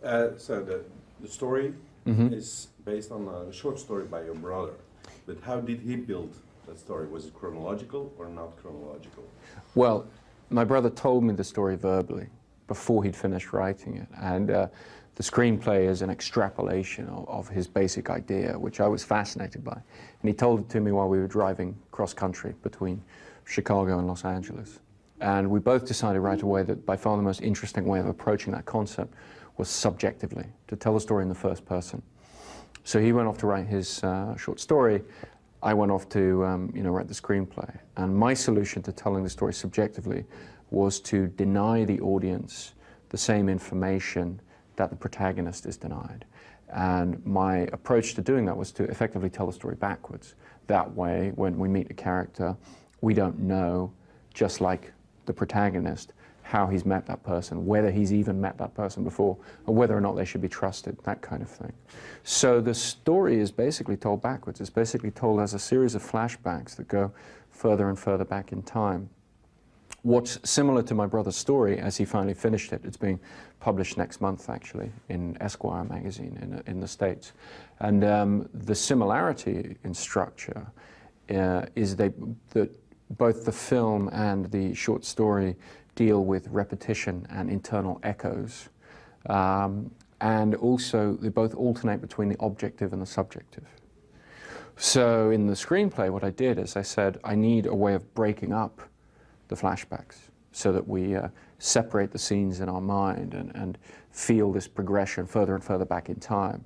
So the story is based on a short story by your brother. But how did he build that story? Was it chronological or not chronological? Well, my brother told me the story verbally before he'd finished writing it. And the screenplay is an extrapolation of his basic idea, which I was fascinated by. And he told it to me while we were driving cross-country between Chicago and Los Angeles. And we both decided right away that by far the most interesting way of approaching that concept was subjectively, to tell the story in the first person. So he went off to write his short story. I went off to write the screenplay. And my solution to telling the story subjectively was to deny the audience the same information that the protagonist is denied. And my approach to doing that was to effectively tell the story backwards. That way, when we meet a character, we don't know, just like the protagonist, how he's met that person, whether he's even met that person before, or whether or not they should be trusted, that kind of thing. So the story is basically told backwards. It's basically told as a series of flashbacks that go further and further back in time. What's similar to my brother's story, as he finally finished it, it's being published next month, actually, in Esquire magazine in the States. And the similarity in structure is that both the film and the short story deal with repetition and internal echoes. And also, they both alternate between the objective and the subjective. So in the screenplay, what I did is I said, I need a way of breaking up the flashbacks so that we separate the scenes in our mind and feel this progression further and further back in time.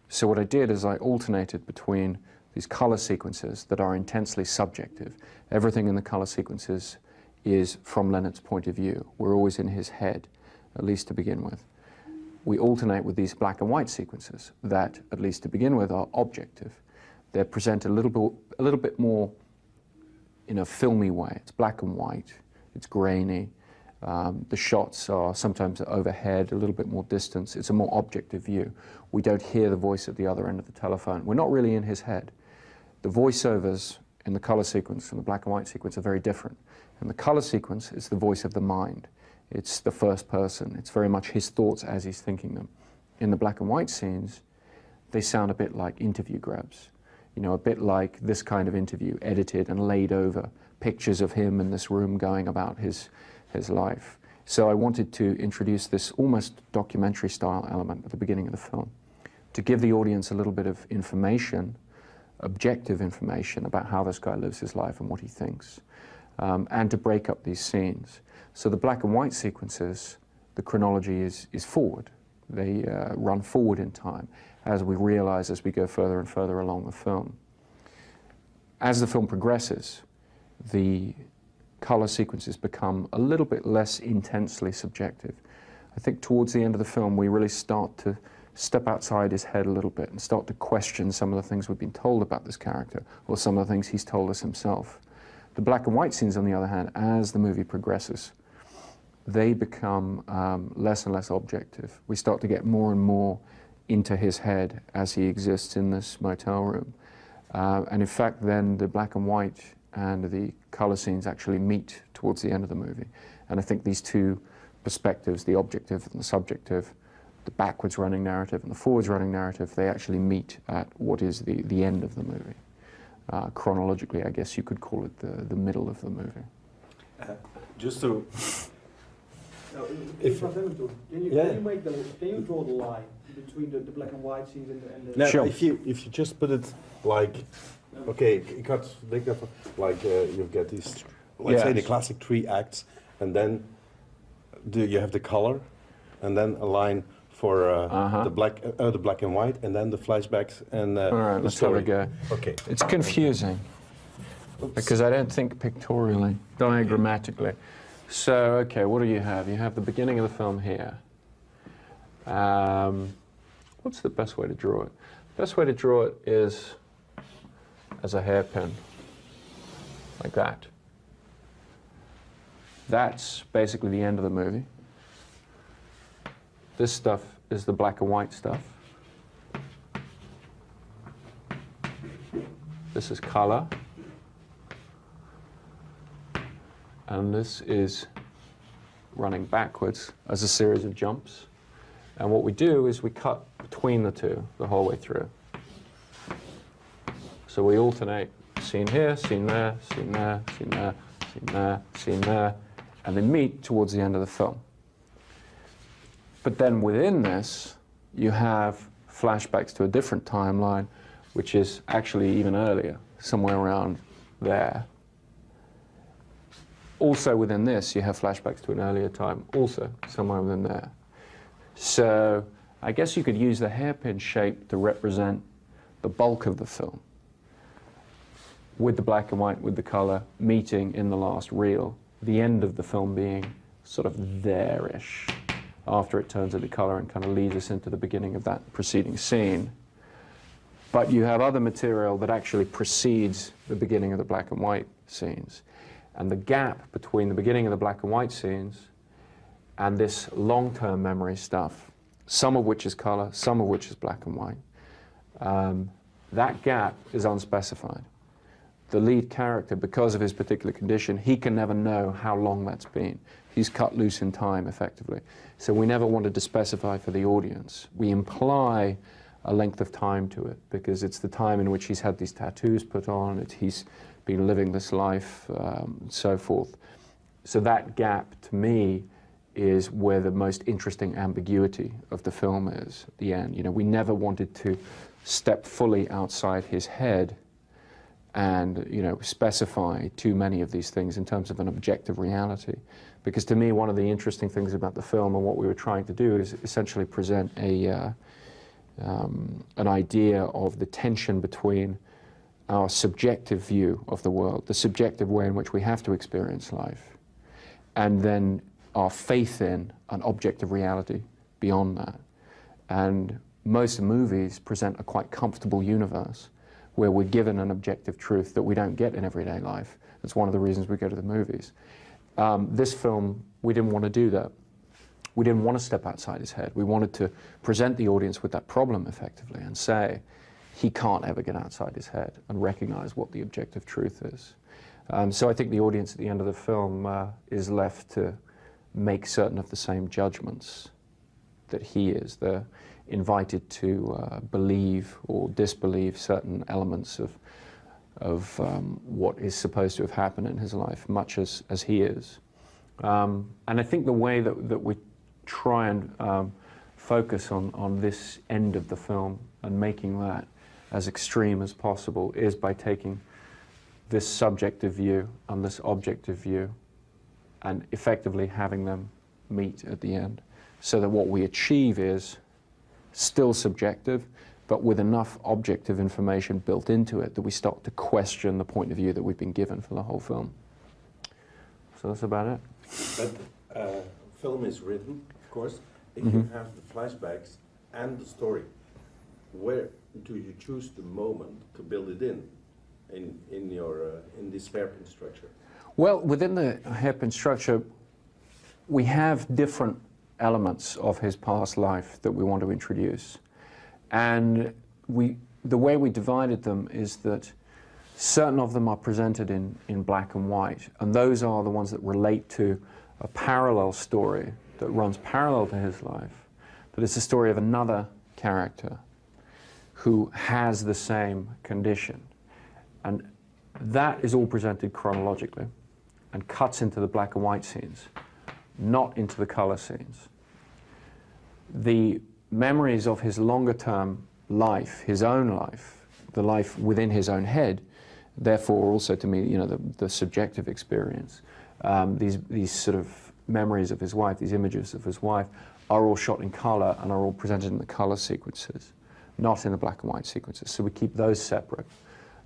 So what I did is I alternated between these color sequences that are intensely subjective. Everything in the color sequences is from Leonard's point of view. We're always in his head, at least to begin with. We alternate with these black and white sequences that, at least to begin with, are objective. They're presented a little bit more in a filmy way. It's black and white, it's grainy. The shots are sometimes overhead, a little bit more distance. It's a more objective view. We don't hear the voice at the other end of the telephone. We're not really in his head. The voiceovers in the color sequence and the black and white sequence are very different. In the color sequence, it's the voice of the mind. It's the first person. It's very much his thoughts as he's thinking them. In the black and white scenes, they sound a bit like interview grabs. You know, a bit like this kind of interview, edited and laid over pictures of him in this room going about his life. So I wanted to introduce this almost documentary style element at the beginning of the film to give the audience a little bit of information, objective information about how this guy lives his life and what he thinks, and to break up these scenes. So the black and white sequences, the chronology is forward. They run forward in time, as we realize as we go further and further along the film. As the film progresses, the color sequences become a little bit less intensely subjective. I think towards the end of the film, we really start to step outside his head a little bit and start to question some of the things we've been told about this character, or some of the things he's told us himself. The black and white scenes, on the other hand, as the movie progresses, they become less and less objective. We start to get more and more into his head as he exists in this motel room. And in fact, then the black and white and the color scenes actually meet towards the end of the movie. And I think these two perspectives, the objective and the subjective, the backwards running narrative and the forwards running narrative, they actually meet at what is the end of the movie. Chronologically, I guess you could call it the middle of the movie. Just to... Memento, can you draw the line between the black and white scenes and the No, Sure. if you just put it like, okay, you've got these, let's say the classic 3 acts, and then you have the color, and then a line for the black and white, and then the flashbacks and All right, the let's story. have a go. Okay. It's confusing because I don't think pictorially, diagrammatically. So, okay, what do you have? You have the beginning of the film here. What's the best way to draw it? The best way to draw it is as a hairpin, like that. That's basically the end of the movie. This stuff is the black and white stuff. This is color. And this is running backwards as a series of jumps. And what we do is we cut between the two the whole way through. So we alternate scene here, scene there, scene there, scene there, scene there, scene there, and they meet towards the end of the film. But then within this, you have flashbacks to a different timeline, which is actually even earlier, somewhere around there. Also within this, you have flashbacks to an earlier time, also somewhere within there. So I guess you could use the hairpin shape to represent the bulk of the film, with the black and white, with the color, meeting in the last reel, the end of the film being sort of there-ish, after it turns into color and kind of leads us into the beginning of that preceding scene. But you have other material that actually precedes the beginning of the black and white scenes. And the gap between the beginning of the black and white scenes and this long-term memory stuff, some of which is color, some of which is black and white, that gap is unspecified. The lead character, because of his particular condition, he can never know how long that's been. He's cut loose in time, effectively. So we never wanted to specify for the audience. We imply a length of time to it, because it's the time in which he's had these tattoos put on, he's been living this life, and so forth. So that gap, to me, is where the most interesting ambiguity of the film is, at the end. You know, we never wanted to step fully outside his head and, you know, specify too many of these things in terms of an objective reality. Because to me, one of the interesting things about the film and what we were trying to do is essentially present an idea of the tension between our subjective view of the world, the subjective way in which we have to experience life, and then our faith in an objective reality beyond that. And most movies present a quite comfortable universe where we're given an objective truth that we don't get in everyday life. That's one of the reasons we go to the movies. This film, we didn't want to do that. We didn't want to step outside his head. We wanted to present the audience with that problem, effectively, and say, he can't ever get outside his head and recognize what the objective truth is. So I think the audience at the end of the film is left to make certain of the same judgments that he is. They're invited to believe or disbelieve certain elements of what is supposed to have happened in his life, much as he is. And I think the way that we try and focus on this end of the film and making that as extreme as possible is by taking this subjective view and this objective view and effectively having them meet at the end, so that what we achieve is still subjective, but with enough objective information built into it that we start to question the point of view that we've been given for the whole film. So that's about it. But film is written, of course, if you have the flashbacks and the story. Where do you choose the moment to build it in your in this hairpin structure? Well, within the hairpin structure, we have different elements of his past life that we want to introduce. And the way we divided them is that certain of them are presented in black and white, and those are the ones that relate to a parallel story that runs parallel to his life, that is the story of another character who has the same condition. And that is all presented chronologically and cuts into the black and white scenes, not into the color scenes. The memories of his longer-term life, his own life, the life within his own head, therefore also to me, you know, the subjective experience, these sort of memories of his wife, these images of his wife, are all shot in color and are all presented in the color sequences, not in the black and white sequences. So we keep those separate.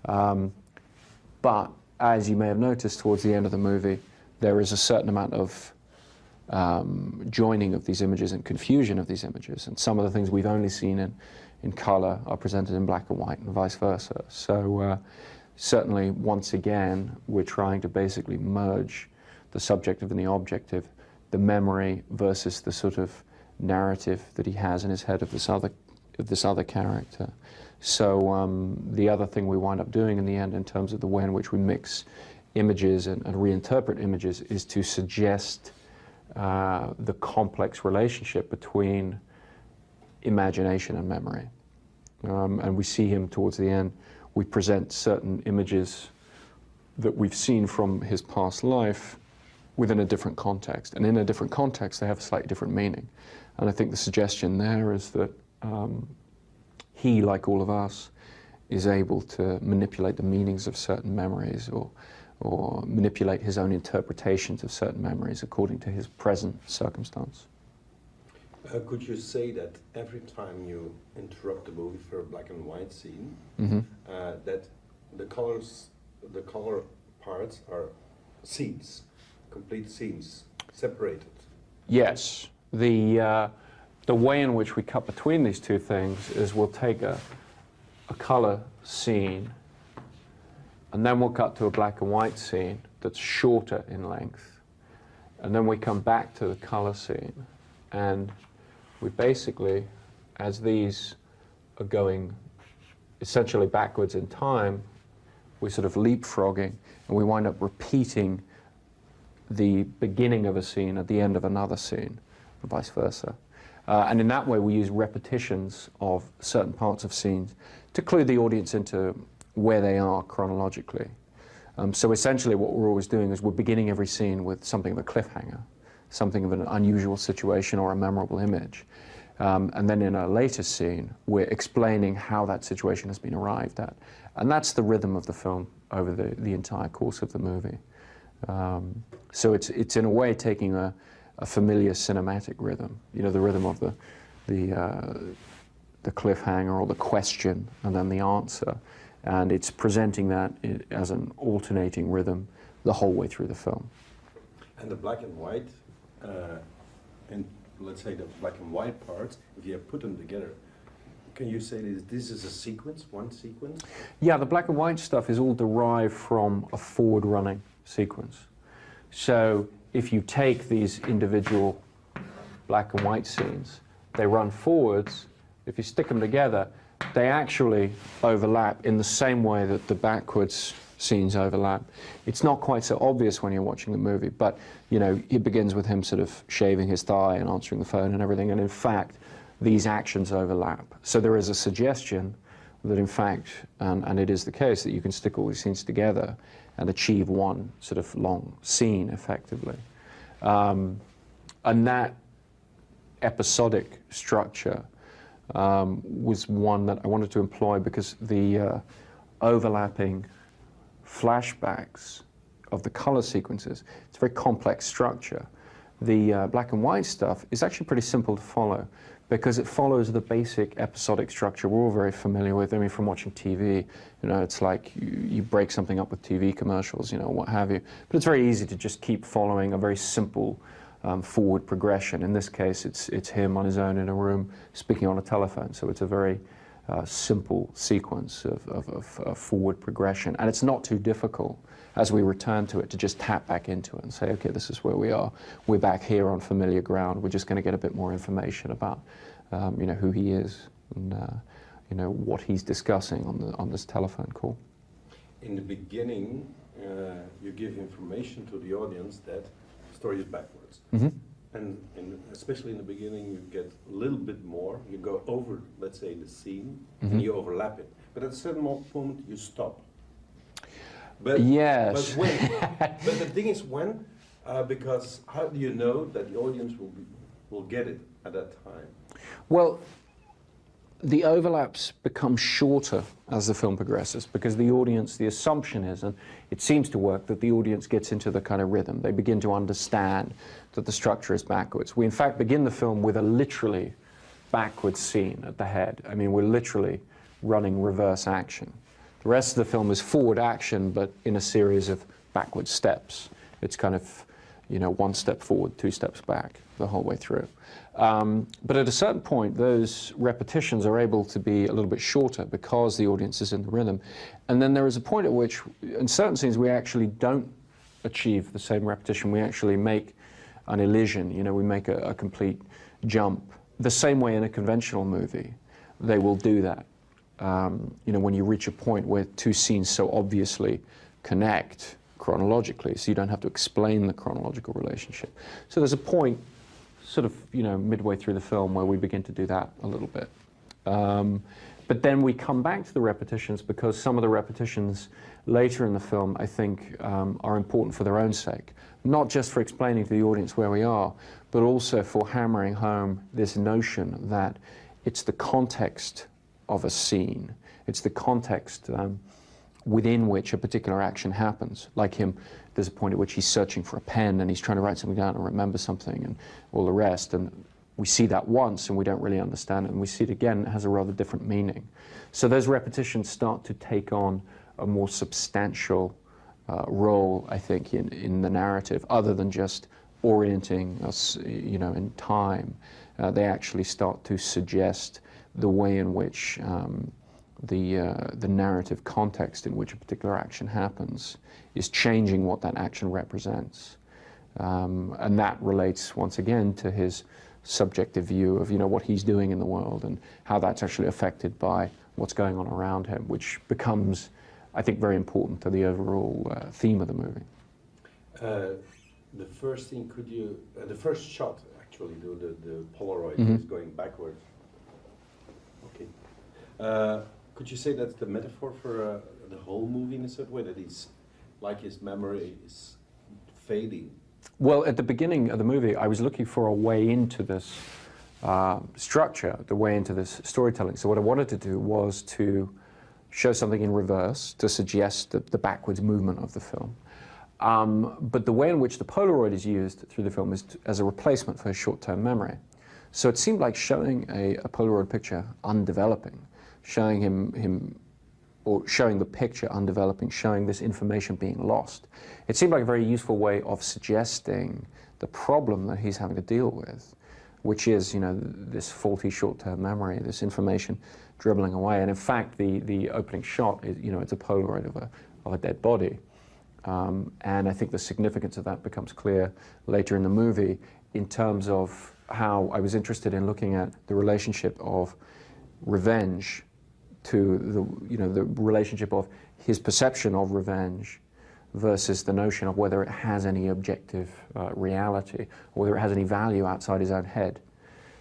But as you may have noticed towards the end of the movie, there is a certain amount of joining of these images and confusion of these images, and some of the things we've only seen in color are presented in black and white and vice versa. So certainly, once again, we're trying to basically merge the subjective and the objective, the memory versus the sort of narrative that he has in his head of this other character. So the other thing we wind up doing in the end, in terms of the way in which we mix images and reinterpret images, is to suggest the complex relationship between imagination and memory. And we see him towards the end. We present certain images that we've seen from his past life within a different context. And in a different context, they have a slightly different meaning. And I think the suggestion there is that he, like all of us, is able to manipulate the meanings of certain memories or manipulate his own interpretations of certain memories according to his present circumstance. Could you say that every time you interrupt the movie for a black and white scene, that the color parts are scenes, complete scenes, separated? Yes. The way in which we cut between these two things is we'll take a color scene, and then we'll cut to a black and white scene that's shorter in length, and then we come back to the color scene, and we basically, as these are going essentially backwards in time, we're sort of leapfrogging, and we wind up repeating the beginning of a scene at the end of another scene, and vice versa. And in that way, we use repetitions of certain parts of scenes to clue the audience into where they are chronologically. So essentially what we're always doing is we're beginning every scene with something of a cliffhanger, something of an unusual situation or a memorable image. And then in a later scene, we're explaining how that situation has been arrived at. And that's the rhythm of the film over the entire course of the movie. So it's in a way taking a familiar cinematic rhythm, you know, the rhythm of the cliffhanger or the question and then the answer, and it's presenting that as an alternating rhythm the whole way through the film. And the black and white, and let's say the black and white parts, if you put them together, can you say this is a sequence, one sequence? Yeah, the black and white stuff is all derived from a forward-running sequence. So if you take these individual black and white scenes, they run forwards. If you stick them together, they actually overlap in the same way that the backwards scenes overlap. It's not quite so obvious when you're watching the movie, but you know, it begins with him sort of shaving his thigh and answering the phone and everything, and in fact, these actions overlap. So there is a suggestion that in fact, and it is the case, that you can stick all these scenes together and achieve one sort of long scene effectively. And that episodic structure was one that I wanted to employ because the overlapping flashbacks of the color sequences, it's a very complex structure. The black and white stuff is actually pretty simple to follow because it follows the basic episodic structure we're all very familiar with. I mean, from watching TV, you know, it's like you break something up with TV commercials, you know, what have you. But it's very easy to just keep following a very simple forward progression. In this case, it's him on his own in a room speaking on a telephone. So it's a very simple sequence of forward progression. And it's not too difficult as we return to it to just tap back into it and say, okay, this is where we are. We're back here on familiar ground. We're just going to get a bit more information about you know, who he is and you know, what he's discussing on this telephone call. In the beginning, you give information to the audience that the story is backwards. Mm-hmm. And especially in the beginning, you get a little bit more. You go over, let's say, the scene, mm-hmm. and you overlap it. But at a certain moment, you stop. But, yes. But when? But the thing is when, because how do you know that the audience will get it at that time? Well, the overlaps become shorter as the film progresses because the audience, the assumption is, and it seems to work, that the audience gets into the kind of rhythm. They begin to understand that the structure is backwards. We in fact begin the film with a literally backwards scene at the head. I mean, we're literally running reverse action. The rest of the film is forward action, but in a series of backward steps. It's kind of, you know, one step forward, two steps back the whole way through. But at a certain point, those repetitions are able to be a little bit shorter because the audience is in the rhythm. And then there is a point at which, in certain scenes, we actually don't achieve the same repetition. We actually make an elision, you know, we make a complete jump. The same way in a conventional movie, they will do that. You know, when you reach a point where two scenes so obviously connect chronologically, so you don't have to explain the chronological relationship. So there's a point sort of, you know, midway through the film where we begin to do that a little bit. But then we come back to the repetitions because some of the repetitions later in the film, I think, are important for their own sake. Not just for explaining to the audience where we are, but also for hammering home this notion that it's the context of a scene. It's the context within which a particular action happens. Like him, there's a point at which he's searching for a pen and he's trying to write something down and remember something and all the rest. And we see that once and we don't really understand it. And we see it again, it has a rather different meaning. So those repetitions start to take on a more substantial role, I think, in the narrative, other than just orienting us, you know, in time. They actually start to suggest the way in which the narrative context in which a particular action happens is changing what that action represents. And that relates, once again, to his subjective view of, you know, what he's doing in the world and how that's actually affected by what's going on around him, which becomes, I think, very important to the overall theme of the movie. The first thing, could you, the first shot, actually, the Polaroid is going backwards. Okay. Could you say that's the metaphor for the whole movie in a certain way, that he's, like his memory is fading? Well, at the beginning of the movie, I was looking for a way into this structure, the way into this storytelling. So what I wanted to do was to show something in reverse to suggest the backwards movement of the film. But the way in which the Polaroid is used through the film is as a replacement for his short-term memory. So it seemed like showing a Polaroid picture undeveloping, showing him or showing the picture undeveloping, showing this information being lost. It seemed like a very useful way of suggesting the problem that he's having to deal with, which is, you know, this faulty short-term memory, this information dribbling away. And in fact, the opening shot is, you know, it's a Polaroid of a dead body. And I think the significance of that becomes clear later in the movie in terms of how I was interested in looking at the relationship of revenge to the, you know, the relationship of his perception of revenge versus the notion of whether it has any objective reality, or whether it has any value outside his own head.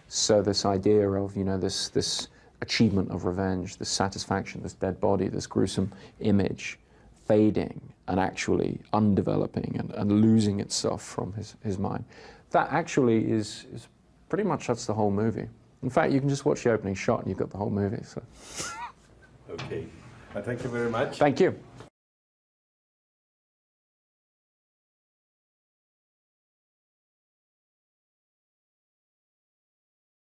So this idea of, you know, this achievement of revenge, this satisfaction, this dead body, this gruesome image, fading and actually undeveloping and losing itself from his mind. That actually is pretty much, that's the whole movie. In fact, you can just watch the opening shot and you've got the whole movie. So. Okay. Thank you very much. Thank you.